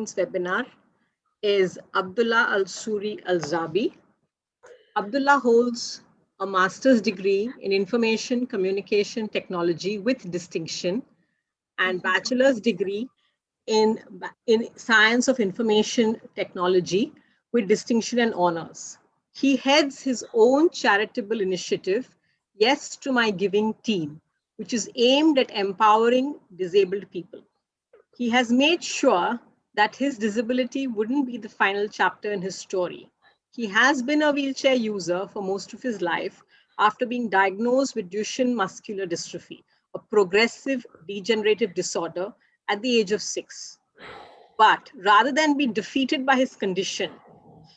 webinar is Abdullah Al-Suri Al-Zabi. Abdullah holds a master's degree in information communication technology with distinction and bachelor's degree in science of information technology with distinction and honors. He heads his own charitable initiative, Yes to My Giving team, which is aimed at empowering disabled people. He has made sure that his disability wouldn't be the final chapter in his story. He has been a wheelchair user for most of his life after being diagnosed with Duchenne muscular dystrophy, a progressive degenerative disorder at the age of 6. But rather than be defeated by his condition,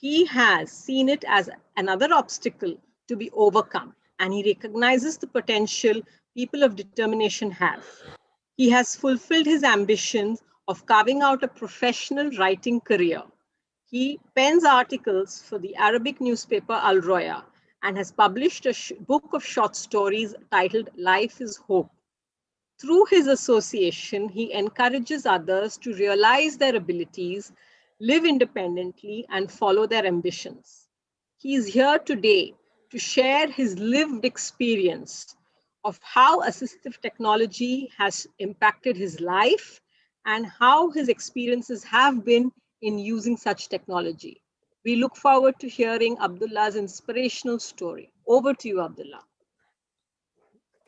he has seen it as another obstacle to be overcome, and he recognizes the potential people of determination have. He has fulfilled his ambitions of carving out a professional writing career. He pens articles for the Arabic newspaper Al Roya and has published a book of short stories titled Life is Hope. Through his association, he encourages others to realize their abilities, live independently, and follow their ambitions. He is here today to share his lived experience of how assistive technology has impacted his life and how his experiences have been in using such technology. We look forward to hearing Abdullah's inspirational story. Over to you, Abdullah.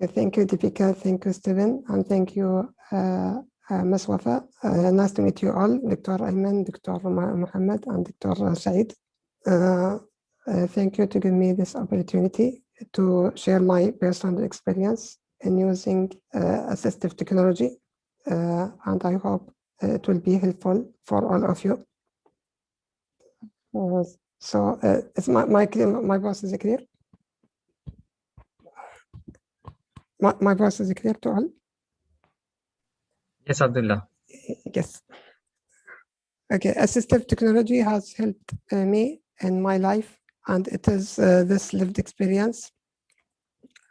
Thank you, Deepika. Thank you, Stephen. And thank you, Ms. Wafa. Nice to meet you all, Dr. Ayman, Dr. Mohammed, and Dr. Saeed. Thank you to give me this opportunity to share my personal experience in using assistive technology. And I hope it will be helpful for all of you. Is my voice is clear? My voice is clear to all? Yes, Abdullah. Yes. Okay, assistive technology has helped me in my life, and it is this lived experience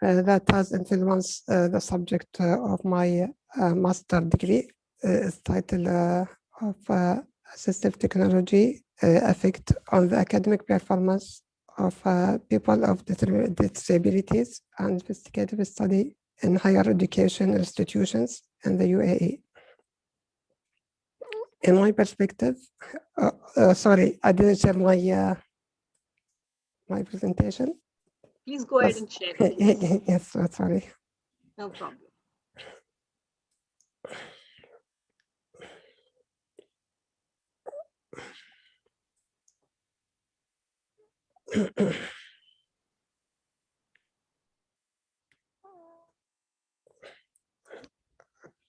that has influenced the subject of my master degree. It's titled of assistive technology effect on the academic performance of people of disabilities and investigative study in higher education institutions in the UAE. In my perspective, sorry, I didn't share my my presentation. Please go ahead and share it. Yes, sorry. No problem.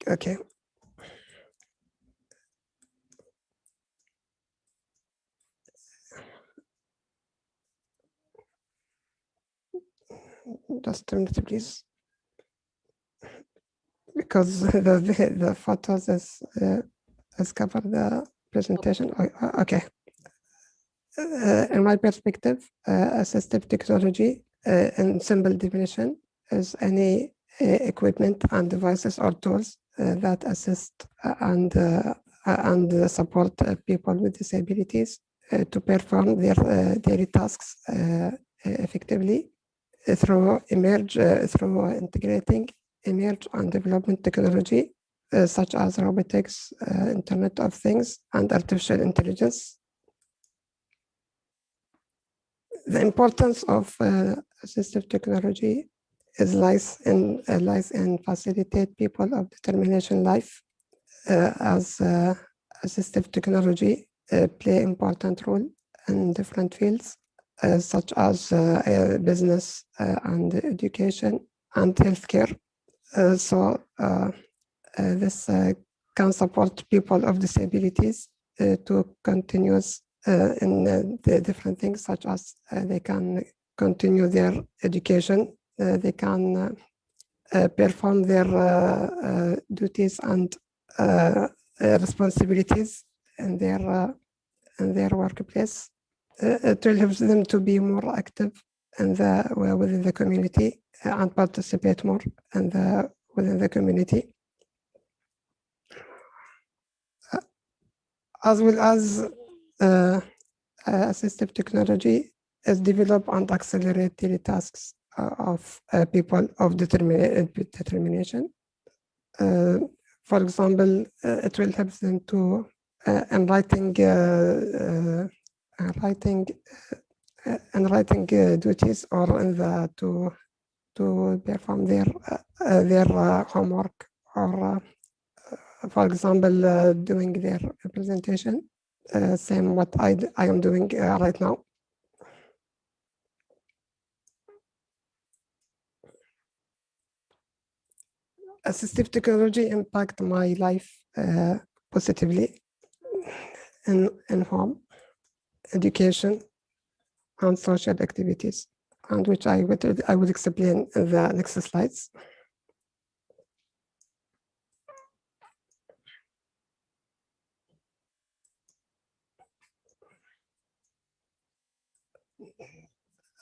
Okay. Just a minute, please. Because the photos is cover the presentation. Okay. In my perspective, assistive technology, in simple definition, is any equipment and devices or tools that assist and support people with disabilities to perform their daily tasks effectively through integrating emerge and development technology such as robotics, Internet of Things, and artificial intelligence. The importance of assistive technology lies in facilitate people of determination life as assistive technology play important role in different fields such as business and education and healthcare. This can support people of disabilities to continue in the different things, such as they can continue their education, they can perform their duties and responsibilities in their workplace. It will help them to be more active within the community and participate more within the community. as well as assistive technology is develop and accelerate daily tasks of people of determination. For example, it will help them to in writing duties or in the to perform their homework, or for example doing their presentation, same what I am doing right now. Assistive technology impact my life positively in home, education, and social activities, and which I would explain in the next slides.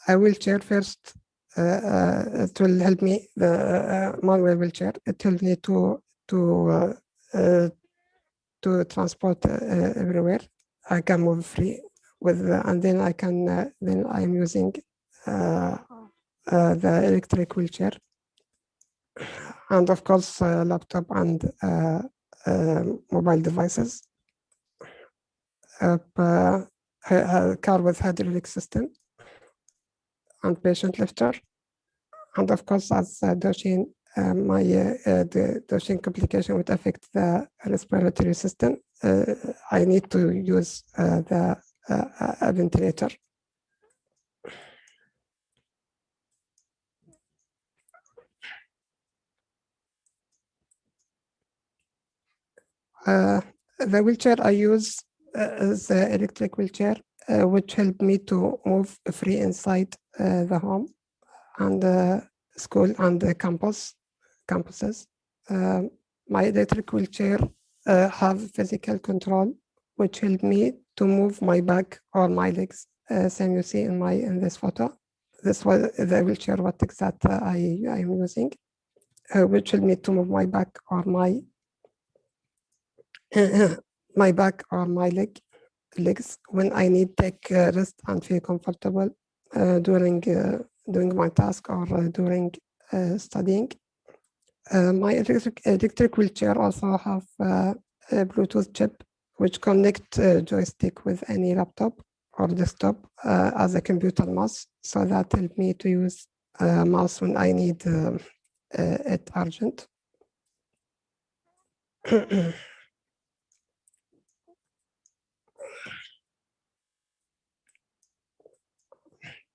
I will share first. It will help me. The manual will share. It helps me to transport everywhere. I can move free with, and then I can. Then I am using the electric wheelchair, and of course laptop and mobile devices. A car with hydraulic system and patient lifter, and of course as Doshin, the Doshin complication would affect the respiratory system. I need to use the ventilator. The wheelchair I use is the electric wheelchair, which helped me to move free inside the home and school and the campuses. My electric wheelchair have physical control, which helped me to move my back or my legs. Same you see in this photo. This was the wheelchair Robotics that I am using, which helped me to move my back or my my back or my legs when I need to take rest and feel comfortable during doing my task or during studying. My electric wheelchair also have a Bluetooth chip which connect joystick with any laptop or desktop as a computer mouse, so that help me to use mouse when I need it urgent.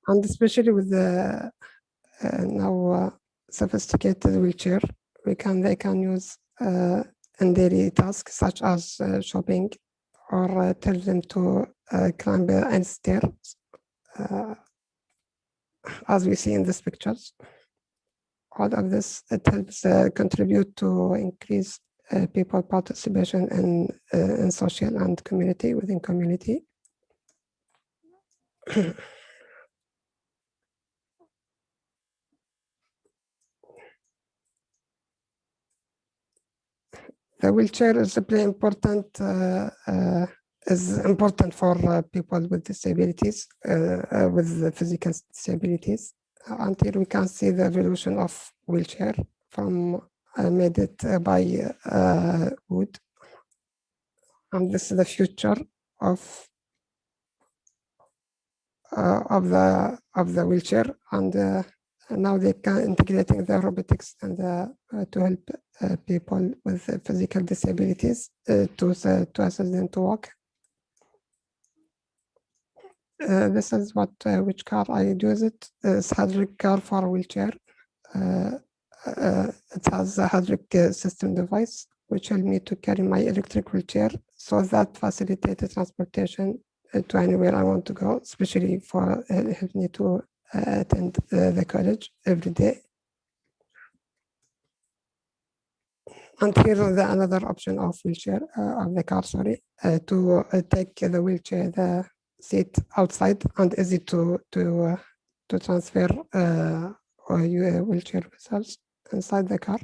And especially with the now sophisticated wheelchair, they can use in daily tasks such as shopping, or tell them to climb any stairs, as we see in these pictures. All of this, it helps contribute to increase people participation in social and community, within community. The wheelchair is really important. Is important for people with disabilities, with physical disabilities. And here we can see the evolution of wheelchair from made it by wood, and this is the future of the wheelchair, and now they can integrating the robotics and to help people with physical disabilities to assist them to walk. This is what which car I use it. It's hydraulic car for wheelchair. It has a hydraulic system device which helped me to carry my electric wheelchair, so that facilitated transportation to anywhere I want to go, especially for help me to attend the college every day. And here is another option of wheelchair of the car, sorry, to take the wheelchair, the seat outside, and easy to transfer wheelchair results inside the car.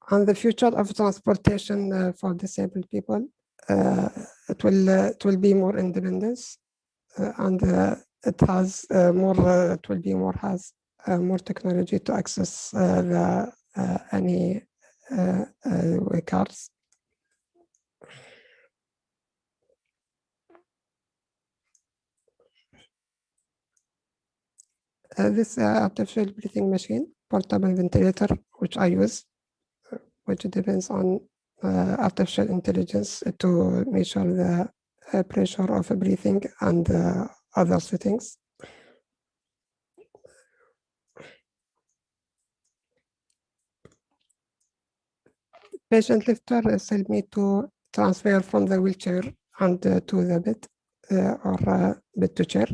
And the future of transportation for disabled people, it will be more independence, and it will be more has more technology to access any cars. This artificial breathing machine, portable ventilator, which I use, which depends on artificial intelligence to measure the pressure of breathing and other settings. Patient lifter help me to transfer from the wheelchair and to the bed or bed to chair,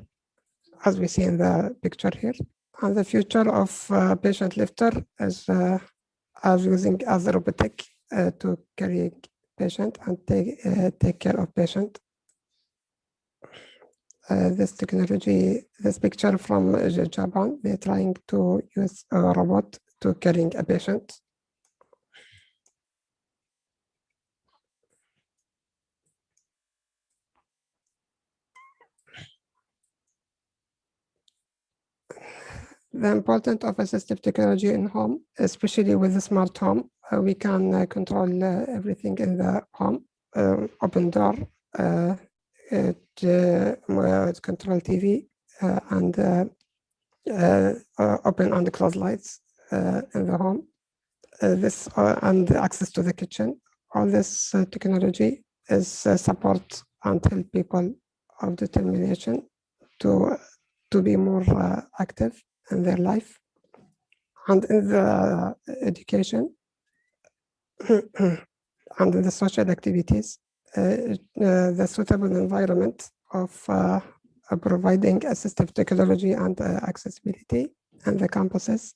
as we see in the picture here. And the future of patient lifter is as using as a robotic to carry patient and take care of patient. This technology, this picture from Japan, they're trying to use a robot to carrying a patient. The importance of assistive technology in home, especially with the smart home, we can control everything in the home, open door, control TV, and open and close lights in the home. This and access to the kitchen. All this technology is support and help people of determination to be more active in their life. And in the education and in the social activities, the suitable environment of providing assistive technology and accessibility in the campuses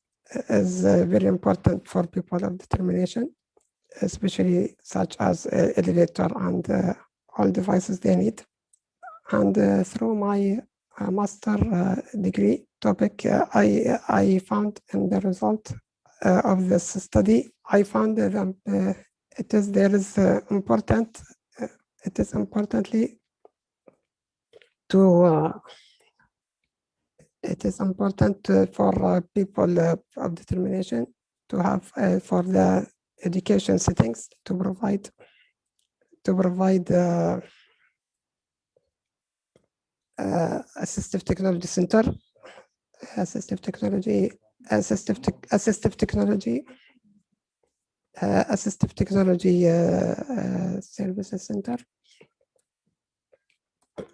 is very important for people of determination, especially such as elevator and all devices they need. And through my master degree topic, I found in the result of this study, I found that it is important. It is importantly to it is important for people of determination to have for the education settings to provide assistive technology center, assistive technology services center,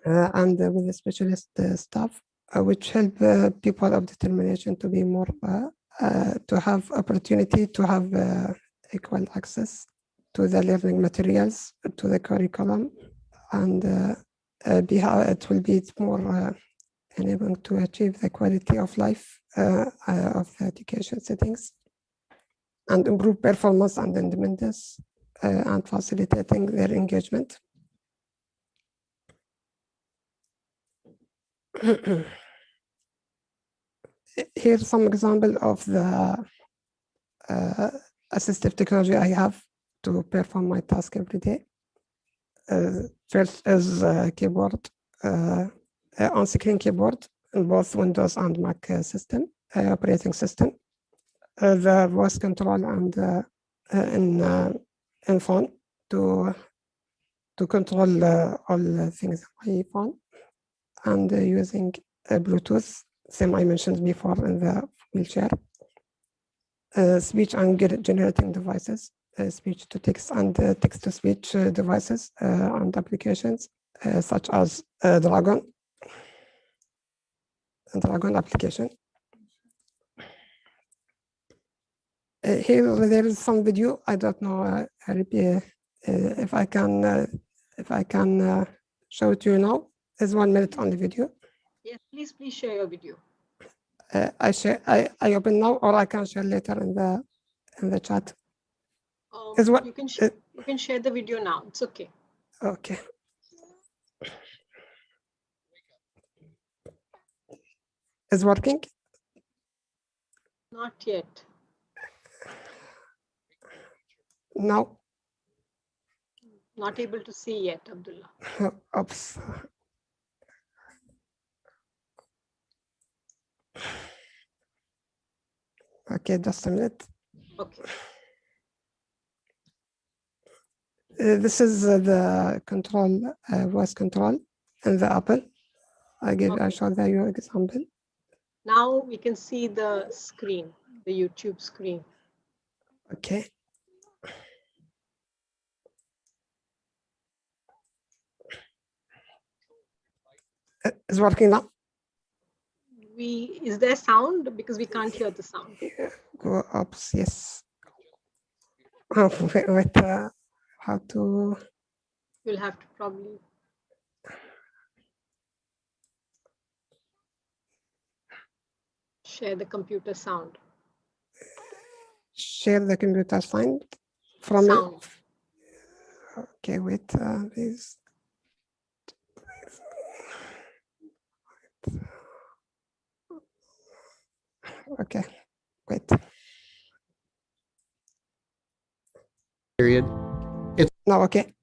and with a specialist staff, which help people of determination to be more, to have opportunity to have equal access to the learning materials, to the curriculum, and it will be more enabling to achieve the quality of life of the education settings and improve performance and independence and facilitating their engagement. Here's some example of the assistive technology I have to perform my task every day. First is keyboard, on-screen keyboard in both Windows and Mac system, operating system. The voice control and in phone to control all things on my phone, and using Bluetooth, same I mentioned before in the wheelchair. Speech and generating devices, speech to text and text to speech devices and applications such as Dragon application. Here there is some video. I don't know if I can show it to you now. It's 1 minute on the video. Yes, please share your video. I open now, or I can share later in the chat. You can share the video now. It's okay. Okay. Is working? Not yet. No. Not able to see yet, Abdullah. Oops. Okay, just a minute. Okay. This is the control, voice control in the Apple. I showed you example. Now we can see the screen, the YouTube screen. Okay. It's working now. Is there sound? Because we can't hear the sound. Yeah. Go up, yes. Oh, wait, how to? You'll have to probably. Share the computer sound. Share the computer sound from sound. Okay, wait, please. Okay, wait. Period. No, okay.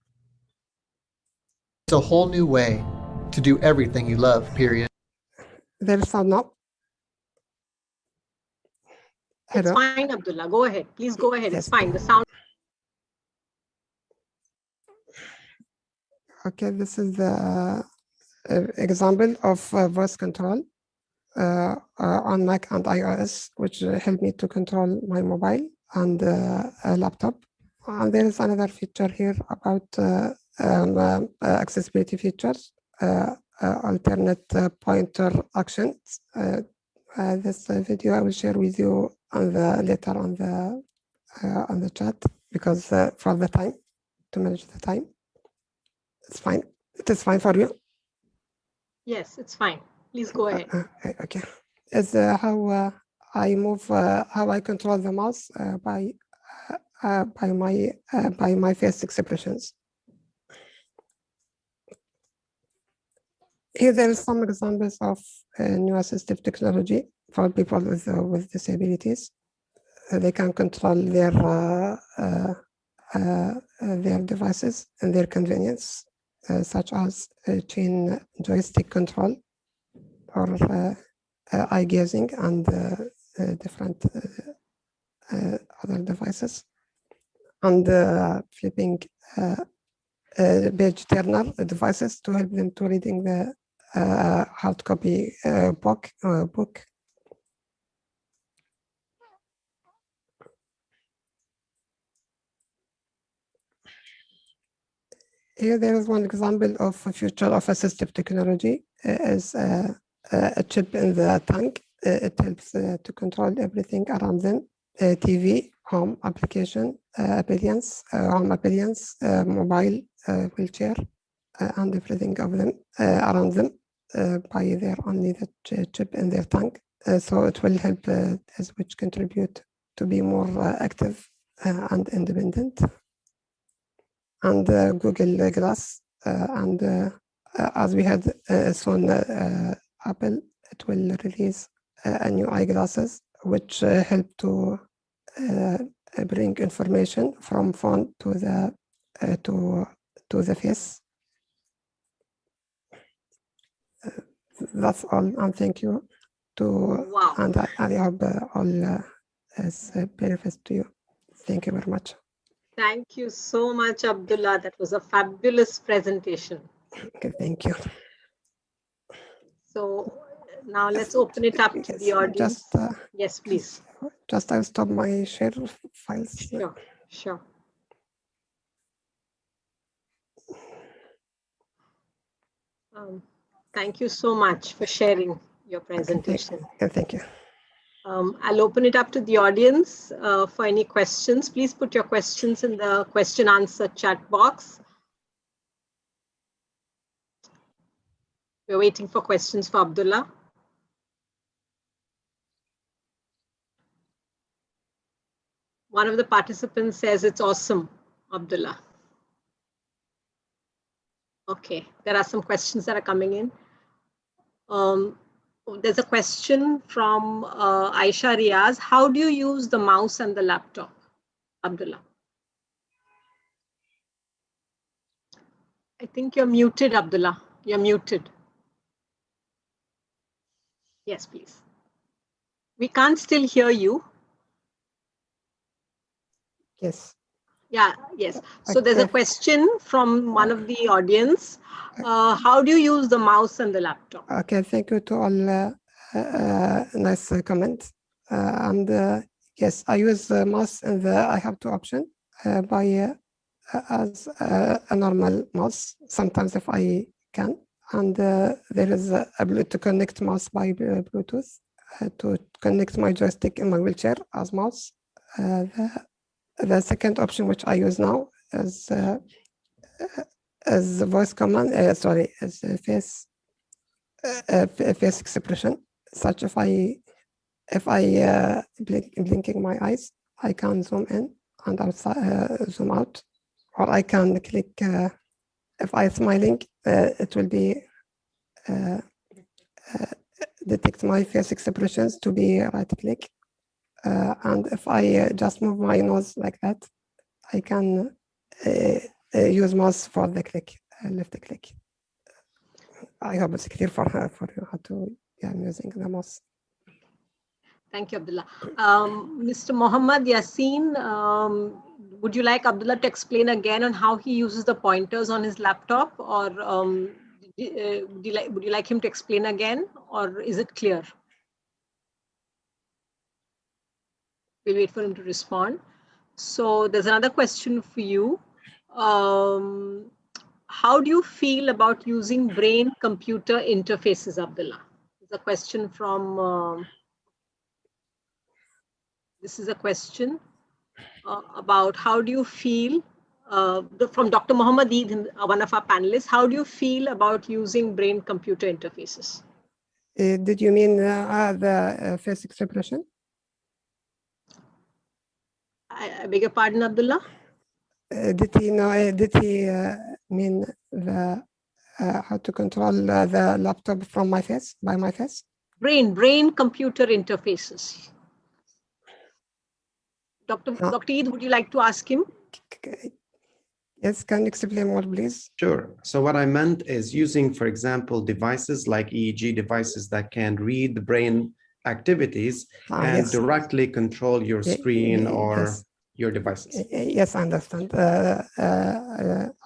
It's a whole new way to do everything you love, period. There's sound now. It's Hello. fine, Abdullah. Go ahead. Please go ahead. Yes. It's fine. The sound. Okay, this is the example of voice control on Mac and iOS, which help me to control my mobile and a laptop. And there is another feature here about accessibility features, alternate pointer actions. This video I will share with you on the later on the chat, because for the time, to manage the time, it's fine. It is fine for you. Yes, it's fine. Please go ahead. Okay. Is how I move, how I control the mouse by my face expressions. Here there are some examples of new assistive technology for people with disabilities. They can control their devices and their convenience, such as chain joystick control or eye gazing and different other devices, and flipping page turner devices to help them to reading the hard copy book. Here there is one example of a future of assistive technology is a chip in the tongue. It helps to control everything around them: TV, home application, home appliance, mobile, wheelchair, and everything of them around them by their only the chip in their tongue. So it will help which contribute to be more active and independent. And Google Glass, and as we had soon, Apple, it will release a new eyeglasses which help to bring information from phone to the face. That's all, and thank you. Wow. And I hope all is benefits to you. Thank you very much. Thank you so much, Abdullah. That was a fabulous presentation. Okay, thank you. So now let's open it up to the audience. Yes, please. Just I'll stop my share files. Sure, sure. Thank you so much for sharing your presentation. Okay, thank you. I'll open it up to the audience for any questions. Please put your questions in the question answer chat box. We're waiting for questions for Abdullah. One of the participants says it's awesome, Abdullah. Okay, there are some questions that are coming in. There's a question from Aisha Riaz. How do you use the mouse and the laptop, Abdullah? I think you're muted, Abdullah. You're muted. Yes, please. We can't still hear you. Yes. Yeah, yes. So there's a Okay. question from one of the audience. How do you use the mouse and the laptop? Okay, thank you to all. Nice comment. And yes, I use mouse, and I have two options by as a normal mouse. Sometimes if I can, and there is a ability to connect mouse by Bluetooth to connect my joystick in my wheelchair as mouse. The second option which I use now is the voice command. Sorry, is face face expression. Such if I blinking my eyes, I can zoom in and outside, zoom out, or I can click. If I smiling, it will be detect my face expressions to be right click. And if I just move my nose like that, I can use mouse for the click, left click. I hope it's clear for you how to. Yeah, I'm using the mouse. Thank you, Abdullah. Mr. Mohammad Yassin, would you like Abdullah to explain again on how he uses the pointers on his laptop, or would you like him to explain again, or is it clear? We'll wait for him to respond. So there's another question for you. How do you feel about using brain-computer interfaces, Abdullah? There's a question from, this is a question about how do you feel, from Dr. Muhammad Eid, one of our panelists, how do you feel about using brain-computer interfaces? Did you mean the face expression? I beg your pardon, Abdullah? Did he know? Did he mean the how to control the laptop from my face by my face? Brain-computer interfaces. Dr. Eid, would you like to ask him? Yes, can you explain more, please? Sure. So what I meant is using, for example, devices like EEG devices that can read the brain activities and yes. directly control your screen or yes. your devices. Yes, I understand.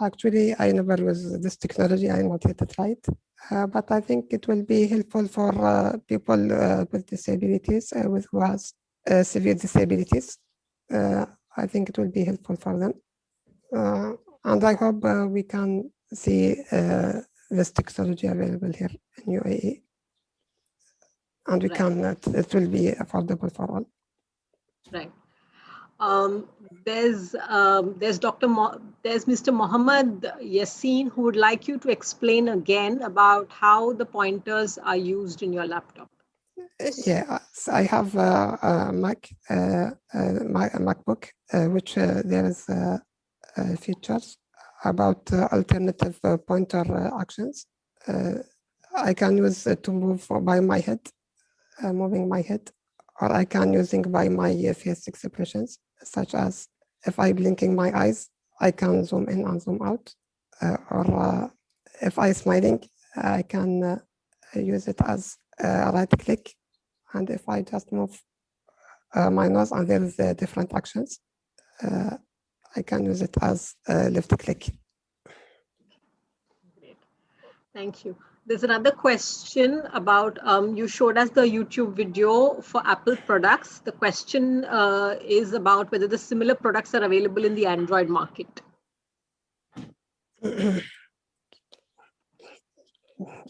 Actually, I never used this technology. I not yet tried, but I think it will be helpful for people with disabilities, with who has severe disabilities. I think it will be helpful for them. And I hope we can see this technology available here in UAE, and we can. It will be affordable for all. Right. There's Mr. Mohammad Yassin who would like you to explain again about how the pointers are used in your laptop. Yeah, I have a MacBook, which there is features about alternative pointer actions. I can use to move by my head, moving my head, or I can using by my face expressions, such as if I blinking my eyes, I can zoom in and zoom out, or if I smiling, I can use it as right click, and if I just move my nose and there is different actions, I can use it as left click. Great. Thank you. There's another question about, you showed us the YouTube video for Apple products. The question is about whether the similar products are available in the Android market.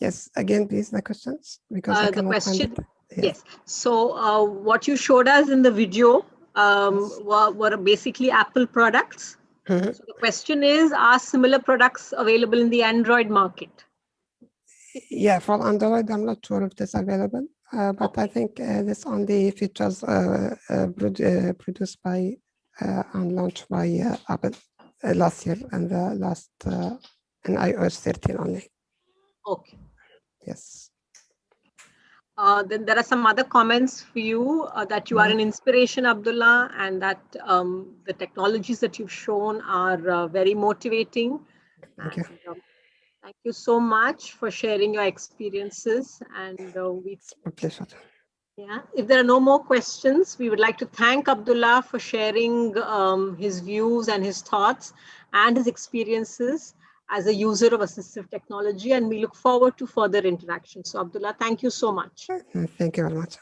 Yes, again, please, the questions, because I cannot find it. Yes. So what you showed us in the video were basically Apple products. So the question is, are similar products available in the Android market? Yeah, for Android, I'm not sure if it's available, but I think this only features produced by and launched by Apple last year and the last in iOS 13 only. Okay. Yes. Then there are some other comments for you that you are an inspiration, Abdullah, and that the technologies that you've shown are very motivating. Thank you. Thank you so much for sharing your experiences. And It's my pleasure. yeah, if there are no more questions, we would like to thank Abdullah for sharing his views and his thoughts and his experiences as a user of assistive technology. And we look forward to further interaction. So Abdullah, thank you so much. Thank you very much.